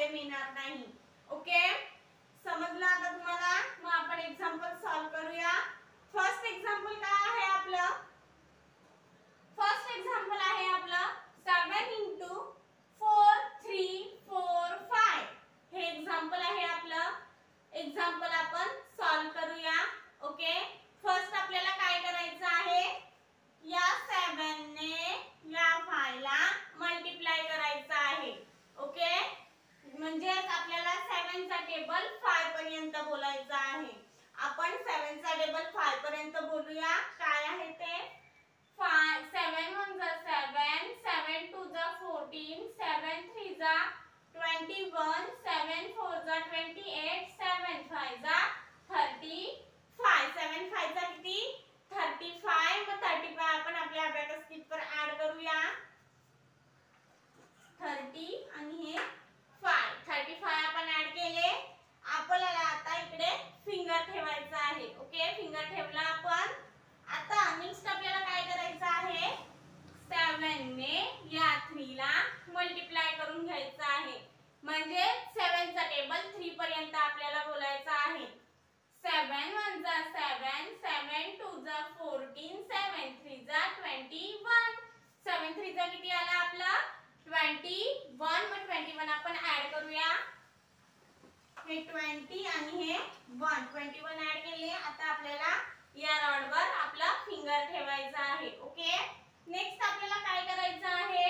पुढे मिळणार नाही. ओके, समजलं आता तुम्हाला? मग आपण एक्झाम्पल सॉल्व करूया. फर्स्ट एक्झाम्पल काय आहे आपलं? फर्स्ट एक्झाम्पल आहे आपलं 7 into 4 3 4 5. हे एक्झाम्पल आहे आपलं. एक्झाम्पल आपण सॉल्व करूया. ओके, फर्स्ट आपल्याला काय करायचं आहे? या 7 ने या 5 ला मल्टिप्लाय करायचं आहे. ओके, म्हणजे आपल्याला 7 चा टेबल 5 पर्यंत बोलायचा आहे. आपण 7 चा टेबल 5 पर्यंत बोलूया. काय आहे ते? 7 1 जा 7, 7 2 जा 14, 7 3 जा 21, 7 4 जा 28, 7 5 जा 35. 7 5 जा किती? 35. मग 35 आपण आपल्या अबॅकस शीट वर ऍड करूया. 30 आणि हे 5. 35 आपण ऍड केले. आपल्याला आता इकडे फिंगर ठेवायचा आहे. ओके, फिंगर ठेवला आपण. आता नेक्स्ट आपल्याला काय करायचं आहे? 7 ने या 3 ला मल्टिप्लाय करून घ्यायचं आहे. म्हणजे 7 चा टेबल 3 पर्यंत आपल्याला बोलायचा आहे. 7 1 जा 7, 7 2 जा 14, 7 3 जा 21. 7 3 जा किती आला आपला? 21. मग 21 आपण ऍड करूया. हे 20 आणि हे 1. 21 ऍड केले. आता आपल्याला या रॉड वर आपला फिंगर ठेवायचा आहे. ओके, नेक्स्ट आपल्याला काय करायचं आहे?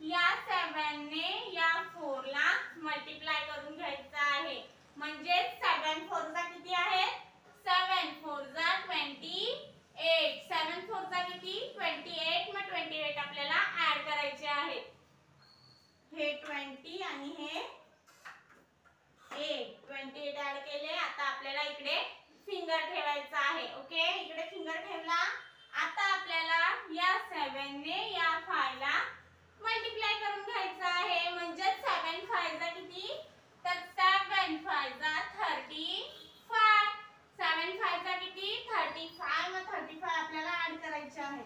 या 7 ने या 4 ला मल्टिप्लाय करून घ्यायचं आहे. म्हणजे 7 4 जा किती आहे? 7 4 जा 28. 7 4 जा किती? 28. मग 28 आपल्याला ऍड करायचे आहे. हे 20 आणि हे 8. 28 ऍड केले. आता आपल्याला इकडे फिंगर ठेवायचा आहे. ओके, इकडे फिंगर ठेवला. आता आपल्याला या 7 ने या 5 ला मल्टिप्लाय करून घ्यायचं आहे. म्हणजे 7 5 जा किती? तर 7 5 जा 35. 7 5 जा किती? 35. मग 35 आपल्याला ऍड करायचे आहे.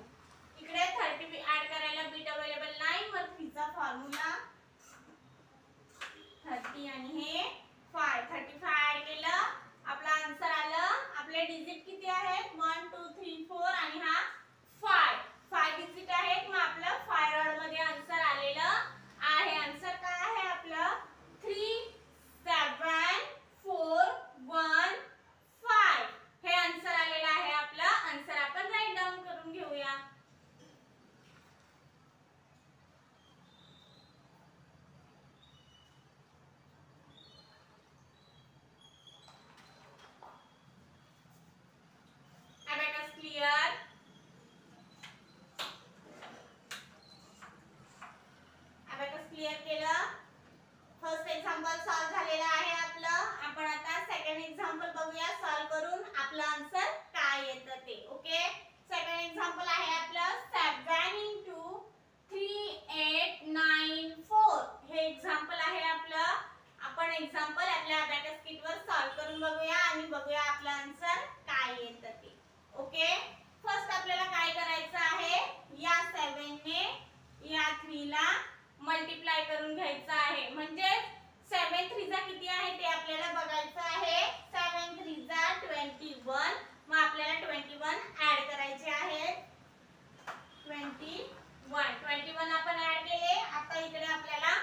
इकडे 30 ऍड करायला बीट अवेलेबल नाही. मग 3 चा फॉर्म्युला 30 आणि हे 5. 35 ऍड केलं. आपला आन्सर आलं. आपले डिजिट किती आहेत? 1 2 3 4 आणि हा 5 डिजिट आहेत. मग आपलं 5 रॉड मध्ये आन्सर आलेलं आहे. आन्सर काय आहे आपलं? 3 7 4 1 5. हे आन्सर आलेलं आहे आपलं. आन्सर आपण राईट डाऊन करून घेऊया. क्लियर? अबॅकस क्लियर केलं. फर्स्ट एक्झाम्पल सॉल्व झालेला आहे आपलं. आपण आता सेकंड एक्झाम्पल बघूया सॉल्व करून आपलं आन्सर काय येतं ते. ओके, सेकंड एक्झाम्पल आहे आपलं 7 into 3 8 9 4. हे एक्झाम्पल आहे आपलं. आपण एक्झाम्पल आपल्या अबॅकस शीट वर सॉल्व करून बघूया आणि बघूया आपलं आन्सर काय येतं ते. ओके, फर्स्ट आपल्याला काय करायचं आहे? या 7 ने या 3 ला मल्टिप्लाय करून घ्यायचं आहे. म्हणजे 7 3 जा किती आहे ते आपल्याला बघायचं आहे. 7 3 जा 21. मग आपल्याला 21 ऍड करायचे आहेत. 21 आपण ऍड केले. आता इकडे आपल्याला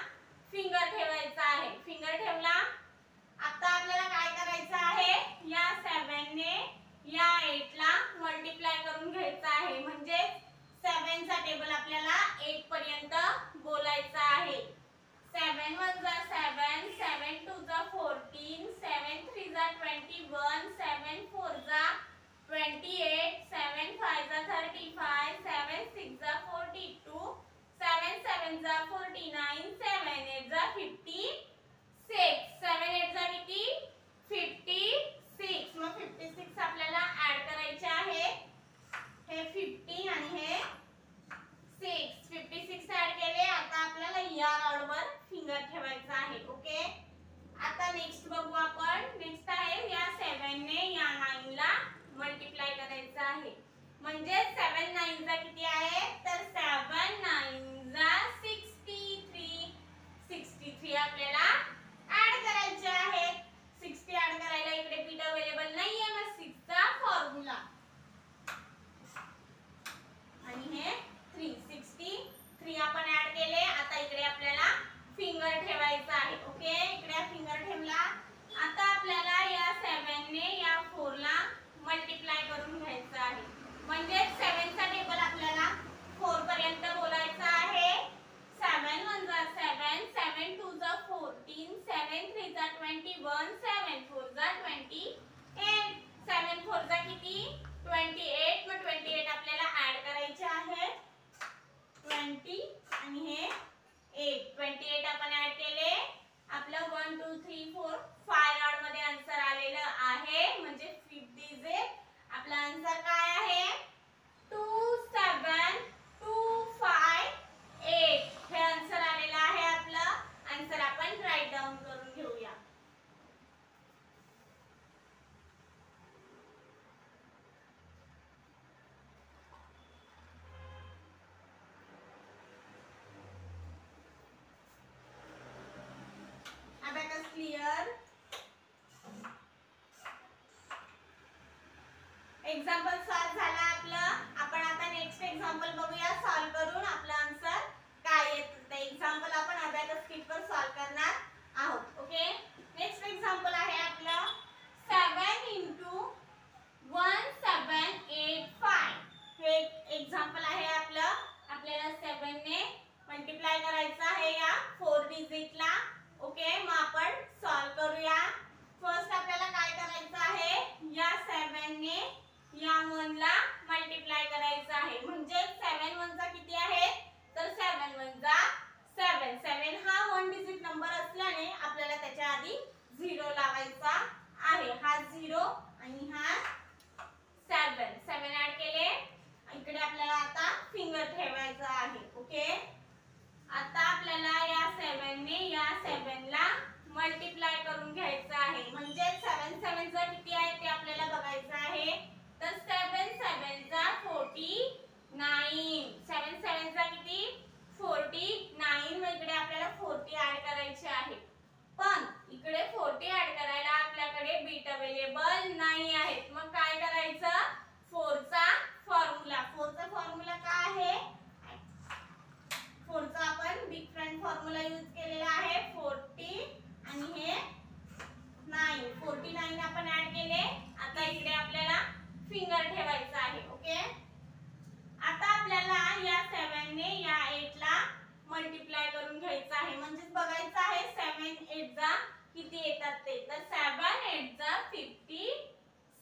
फिंगर ठेवायचा आहे. फिंगर ठेवला. आता आपल्याला काय करायचं आहे? या 7 ने या 8 ला मल्टिप्लाय करून घ्यायचं आहे. म्हणजे 7 चा टेबल आपल्याला 8 पर्यंत बोलायचा आहे. 7 1 जा 7, 7 2 जा 14, 7 3 जा 21, 7 4 जा 28, 7 5 जा 35, 7 6 जा 42, 7 7 जा 49, 7 8 जा 56. 7 8 जा किती? 56. मग 56 आपल्याला ऍड करायचे आहे. हे 50 आणि हे 6. 56 ऍड केले. आता आपल्याला या रॉड वर फिंगर ठेवायचा आहे. ओके, आता नेक्स्ट बघू आपण. नेक्स्ट आहे या 7 ने या 9 ला मल्टिप्लाय करायचं आहे. म्हणजे 7 9 जा किती आहे? तर 7 9 जा 63. 63 4 जा किती 28. मग 28 आपल्याला ऍड करायचे आहे 20 आणि हे 8. 28 आपण ऍड केले आपलं 1 2 3 4 5 रॉड मध्ये आन्सर आलेलं आहे म्हणजे 5th डिजिट आपला आन्सर काय आहे 27258 हे आन्सर आलेलं आहे आपलं आन्सर आपण राईट डाऊन करून घेऊया abacus clear एक्झाम्पल सॉल्व झाला आपलं आपण आता नेक्स्ट एक्झाम्पल बघूया सॉल्व करून आपला आन्सर काय येतं ते एक्झाम्पल आपण अबॅकस किट वर सॉल्व करणार आहोत ओके नेक्स्ट एक्झाम्पल आहे आपलं 7 * 1785 हे एक्झाम्पल आहे आपलं आपल्याला 7 ने मल्टिप्लाय करायचं आहे या 4 डिजिटला ओके मग आपण सॉल्व करूया फर्स्ट आपल्याला काय करायचं आहे या 7 ने या 1 ला मल्टिप्लाय करायचं आहे म्हणजे 7 1 चा किती आहे तर 7 1 जा 7 7 हा 1 डिजिट नंबर असल्याने आपल्याला त्याच्या आधी 0 लावायचा आहे हा 0 आणि हा 7 ऍड केले इकडे आपल्याला आता फिंगर ठेवायचा आहे ओके आता आपल्याला या 7 ने या 7 ला मल्टिप्लाय करून घ्यायचं आहे म्हणजे 7 7 चा किती आहे ते आपल्याला बघायचं आहे तर 7 7 चा 49 7 7 चा किती 49 मग इकडे आपल्याला 40 ऍड करायचे आहे पण इकडे 40 ऍड करायला आपल्याकडे बीट अवेलेबल नाही आहेत मग काय करायचं 4 चा फॉर्म्युला काय आहे 4 चा आपण बिग फ्रेंड फॉर्म्युला यूज केलेला आहे 40 आणि हे 49 आपण ऍड केले आता इकडे आपल्याला फिंगर ठेवायचा आहे ओके आता आपल्याला या 7 ने या 8 ला मल्टिप्लाय करून घ्यायचं आहे म्हणजे बघायचं आहे 7 8 जा किती येतात ते तर 7 8 जा 56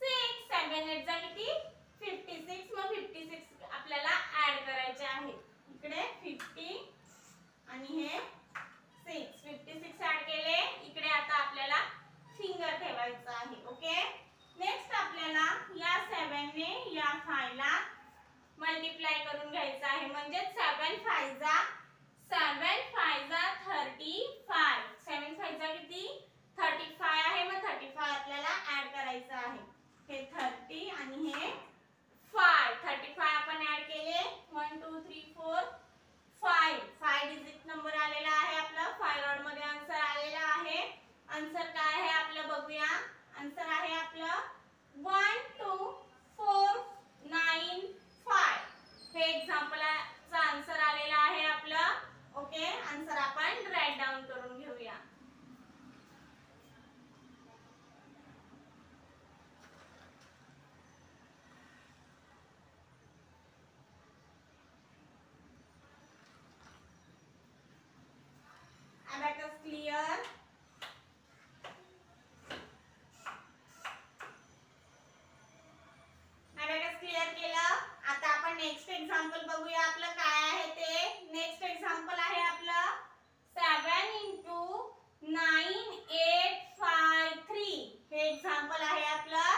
7 8 जा किती 56 मग 56 आपल्याला ऍड करायचे आहे इकडे 50 आणि हे 56 ऍड केले इकडे आता आपल्याला फिंगर ठेवायचं आहे ओके नेक्स्ट आपल्याला या 7 ने या 5 ला मल्टिप्लाय करून घ्यायचं आहे म्हणजे 7 5 जा 35 7 5 जा किती 35 आहे मग 35 आपल्याला ऍड करायचं आहे हे 30 आणि हे 35 आपण ऍड केले 1 2 3 4 5 डिजिट नंबर आलेला आहे आपला 5 रॉड मध्ये आन्सर आलेला आहे आन्सर काय आहे आपलं बघूया आन्सर आहे आपलं 12495 हे एक्झाम्पलचा आन्सर आलेला आहे आपलं ओके आन्सर आपण राईट डाऊन करून घेऊया abacus clear abacus clear केलं आता आपण नेक्स्ट एक्झाम्पल बघूया आपलं काय आहे ते नेक्स्ट एक्झाम्पल आहे आपलं 7 * 9853 हे एक्झाम्पल आहे आपलं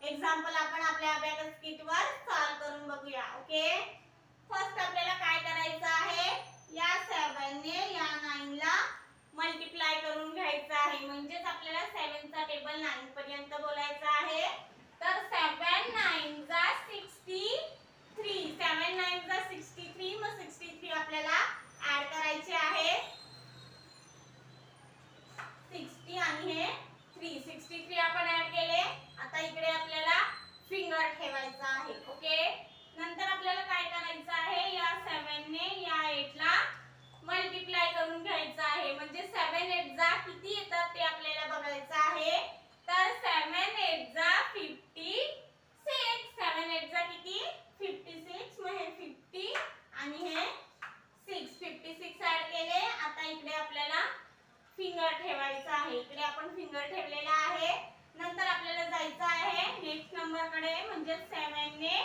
एक्झाम्पल आपण आपल्या abacus किट वर सॉल्व करून बघूया ओके फर्स्ट आपल्याला काय करायचं आहे या 7 ने या 9 ला मल्टिप्लाय करून घ्यायचं आहे म्हणजेच आपल्याला 7 चा टेबल 9 पर्यंत बोलायचा आहे तर 7 9 जा 63 7 9 जा 63 मग 63 आपल्याला ऍड करायचे आहे 60 आणि हे 63 आपण ऍड केले आता इकडे आपल्याला फिंगर ठेवायचा आहे ओके नंतर आपल्याला काय करायचं आहे या 7 ने या 8 ला मल्टिप्लाय करून घ्यायचं आहे म्हणजे 7 8 जा किती येतात ते आपल्याला बघायचं आहे तर 7 8 जा 56 7 8 जा किती 56 मग हे 50 आणि हे 56 ऍड केले आता इकडे आपल्याला फिंगर ठेवायचा आहे इकडे आपण फिंगर ठेवलेला आहे नंतर आपल्याला जायचं आहे नेक्स्ट नंबर कडे, म्हणजे 7 ने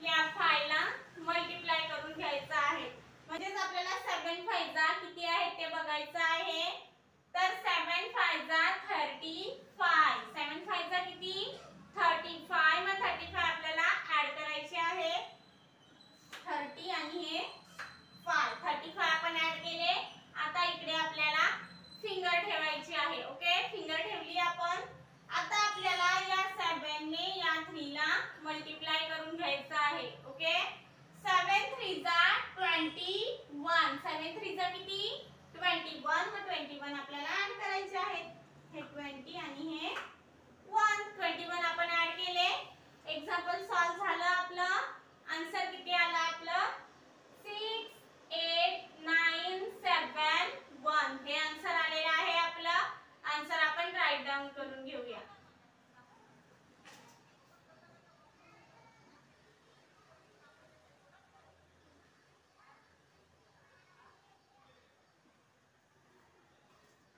या 5 ला मल्टिप्लाय करून घ्यायचं आहे. म्हणजेच आपल्याला 7 5 जा किती आहे ते बघायचं आहे. तर 7 5 जा 35. 7 5 जा किती 35. मग 35 आपल्याला ऍड करायचे आहे. 30 आणि हे 5. 35 आपण ऍड केले. आता इकडे आपल्याला फिंगर ठेवायची आहे. ओके, फिंगर ठेवली आपण. आता आपल्याला या 7 ने या 3 ला मल्टिप्लाय करून घ्यायचं आहे. ओके, 7 3 जा 21. 7 3 जा किती 21. मग 21 आपल्याला ऍड करायचे आहेत. हे 20 आणि हे 1. 21 आपण ऍड केले. एक्झाम्पल सॉल्व झालं आपलं. आन्सर किती आला आपलं 6 8 9 7 1. हे आन्सर आलेलं आहे आपलं. आन्सर आपण राईट डाऊन करून घेऊया.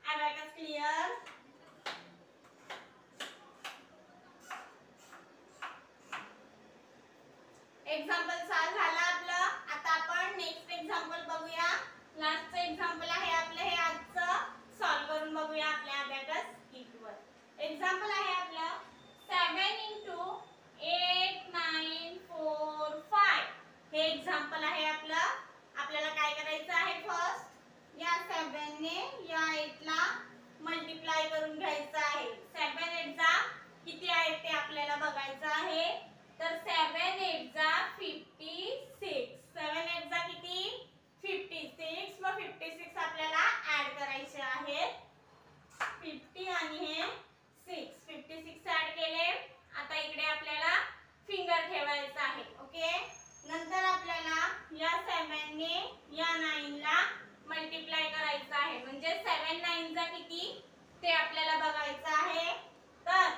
Abacus clear? एक्झाम्पल सॉल्व झालं आपलं. आता आपण नेक्स्ट एक्झाम्पल बघूया. लास्टचं एक्झाम्पल आहे आपलं हे आजचं. सॉल्व करून बघूया आपल्या अबॅकस कीट वर. एक्झाम्पल आहे आपलं 7 * 8 9 4 5. हे एक्झाम्पल आहे आपलं. आपल्याला काय करायचं आहे, फर्स्ट या 7 ने या 8 ला मल्टिप्लाय करून घ्यायचं आहे. 7 8 जा किती आहे ते आपल्याला बघायचं आहे. तर 7 8 जा 56. 7 8 जा किती 56. मग 56 आपल्याला ऍड करायचे आहेत. 50 आणि हे 6. 56 ऍड केले. आता इकडे आपल्याला फिंगर ठेवायचं आहे. ओके, नंतर आपल्याला या 7 ने या 9 ला मल्टिप्लाय करायचं आहे. म्हणजे 7 9 जा किती ते आपल्याला बघायचं आहे. तर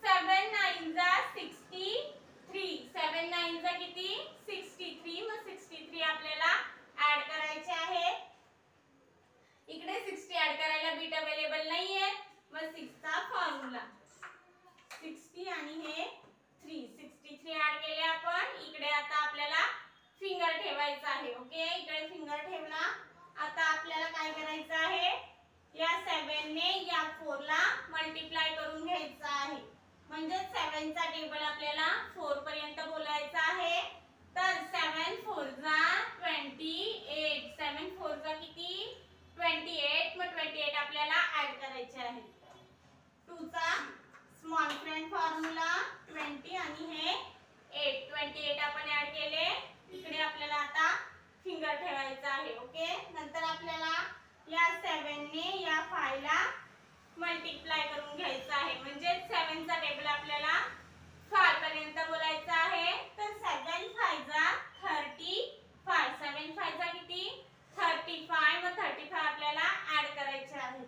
7 9 जा 63. 7 9 जा किती 63. मग 63 आपल्याला ऍड करायचे आहे. इकडे 60 ऍड करायला बीट अवेलेबल नाहीये. मग 6 चा फॉर्म्युला 60 आणि हे 3. 63 ऍड केले आपण. इकडे आता आपल्याला फिंगर ठेवायचं आहे. ओके, इकडे फिंगर ठेवला. आता आपल्याला काय करायचं आहे, या 7 ने या 4 ला मल्टिप्लाय करून घ्यायचं आहे. म्हणजे 7 चा टेबल आपल्याला 4 पर्यंत बोलायचा आहे. तर 7 4 जा 28. 7 4 जा किती 28. मग 28 आपल्याला ऍड करायचे आहे. 2 चा स्मॉल फ्रेंड फॉर्म्युला 20 आणि हे 8. 28 आपण ऍड केले. इकडे आपल्याला आता फिंगर ठेवायचं आहे. ओके, नंतर आपल्याला या 7 ने या 5 ला मल्टिप्लाय करून घ्यायचं आहे. म्हणजे 7 चा टेबल आपल्याला 5 पर्यंत बोलायचा आहे. तर 7 5 जा 35. 7 5 जा किती 35. मग 35 आपल्याला ऍड करायचे आहे.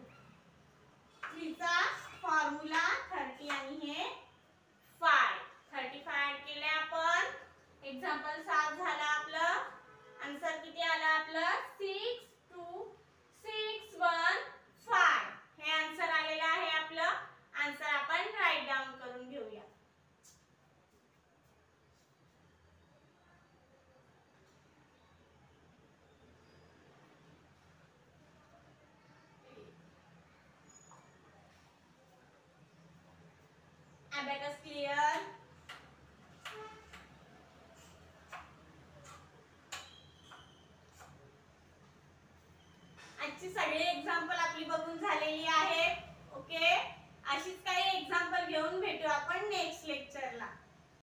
3 चा फॉर्म्युला 30 आणि हे 5. 35 ऍड केले आपण. एक्झाम्पल सॉल्व झालं आपलं. आन्सर किती आलं आपलं 6 2 6 1 5. हे आन्सर आलेलं आहे आपलं. आन्सर आपण राईट डाऊन करून घेऊया. Abacus clear? आजची सगळी एक्झाम्पल आपली बघून झालेली आहेत. ओके, अशीच काही एक्झाम्पल घेऊन भेटू आपण नेक्स्ट लेक्चरला.